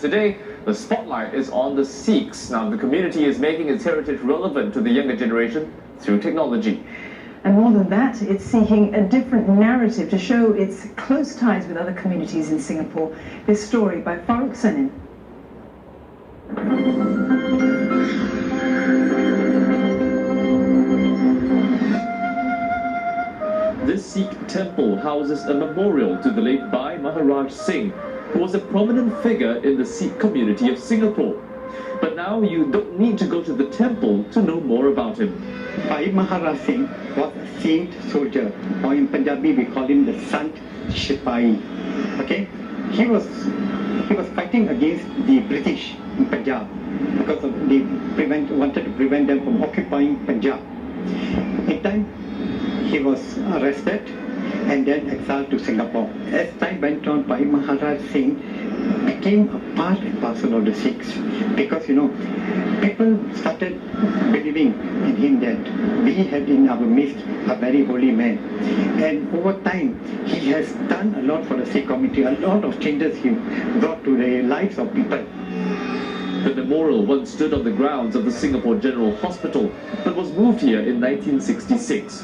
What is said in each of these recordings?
Today, the spotlight is on the Sikhs. Now, the community is making its heritage relevant to the younger generation through technology. And more than that, it's seeking a different narrative to show its close ties with other communities in Singapore. This story by Farooq Sanin. This Sikh temple houses a memorial to the late Bhai Maharaj Singh, who was a prominent figure in the Sikh community of Singapore. But now you don't need to go to the temple to know more about him. Bhai Maharaj Singh was a saint soldier, or in Punjabi we call him the Sant Sipahi. Okay, he was fighting against the British in Punjab because they wanted to prevent them from occupying Punjab. In time, he was arrested and then exiled to Singapore. As time went on, Bhai Maharaj Singh became a part and parcel of the Sikhs because, people started believing in him that we had in our midst a very holy man. And over time, he has done a lot for the Sikh community, a lot of changes he brought to the lives of people. The memorial once stood on the grounds of the Singapore General Hospital, but was moved here in 1966.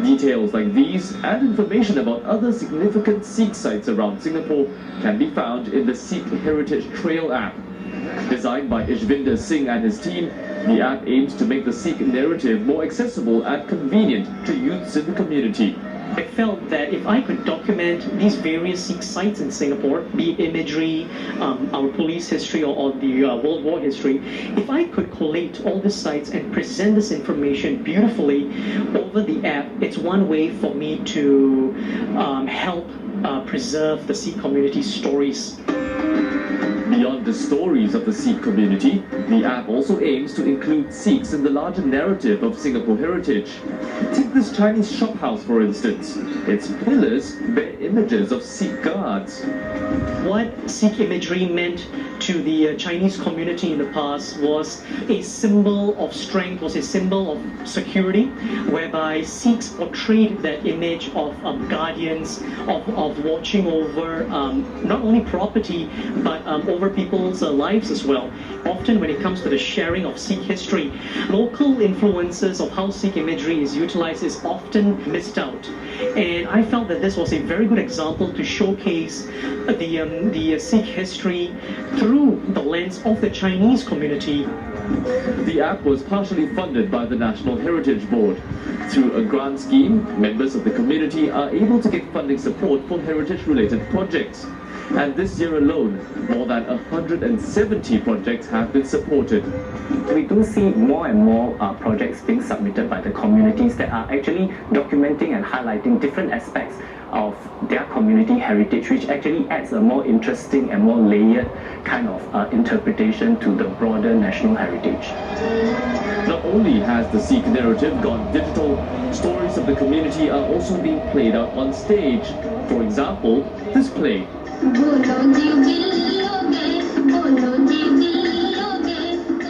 Details like these and information about other significant Sikh sites around Singapore can be found in the Sikh Heritage Trail app. Designed by Ishvinder Singh and his team, the app aims to make the Sikh narrative more accessible and convenient to youths in the community. I felt that if I could document these various Sikh sites in Singapore, be it imagery, our police history or the World War history, if I could collate all these sites and present this information beautifully over the app, it's one way for me to help preserve the Sikh community's stories. Beyond the stories of the Sikh community, the app also aims to include Sikhs in the larger narrative of Singapore heritage. Take this Chinese shophouse, for instance. Its pillars bear images of Sikh guards. What Sikh imagery meant to the Chinese community in the past was a symbol of strength, was a symbol of security, whereby Sikhs portrayed that image of guardians, of watching over not only property, but over people's lives as well. Often when it comes to the sharing of Sikh history, local influences of how Sikh imagery is utilized is often missed out. And I felt that this was a very good example to showcase the Sikh history through the lens of the Chinese community. The app was partially funded by the National Heritage Board. Through a grant scheme, members of the community are able to get funding support for heritage-related projects. And this year alone, more than 170 projects have been supported. We do see more and more projects being submitted by the communities that are actually documenting and highlighting different aspects of their community heritage, which actually adds a more interesting and more layered kind of interpretation to the broader national heritage. Not only has the Sikh narrative gone digital, stories of the community are also being played out on stage. For example, this play.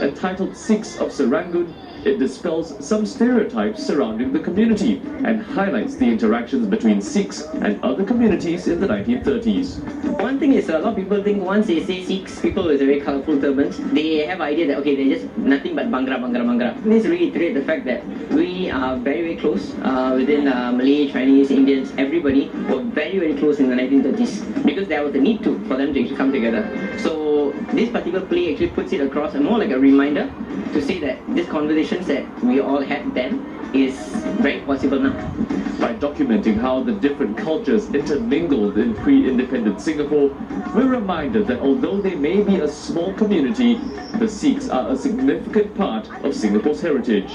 Entitled Sikhs of Serangoon, it dispels some stereotypes surrounding the community and highlights the interactions between Sikhs and other communities in the 1930s. One thing is, a lot of people think once they say Sikhs, people with very colorful turbans, they have idea that, okay, they're just nothing but Bhangra. This reiterates the fact that we are very, very close within Malay, Chinese, Indians, everybody were very, very close in the 1930s because there was a need for them to actually come together. So this particular play actually puts it across and more like a reminder to say that this conversations that we all had then is very possible now. By documenting how the different cultures intermingled in pre-independent Singapore, we're reminded that although they may be a small community, the Sikhs are a significant part of Singapore's heritage.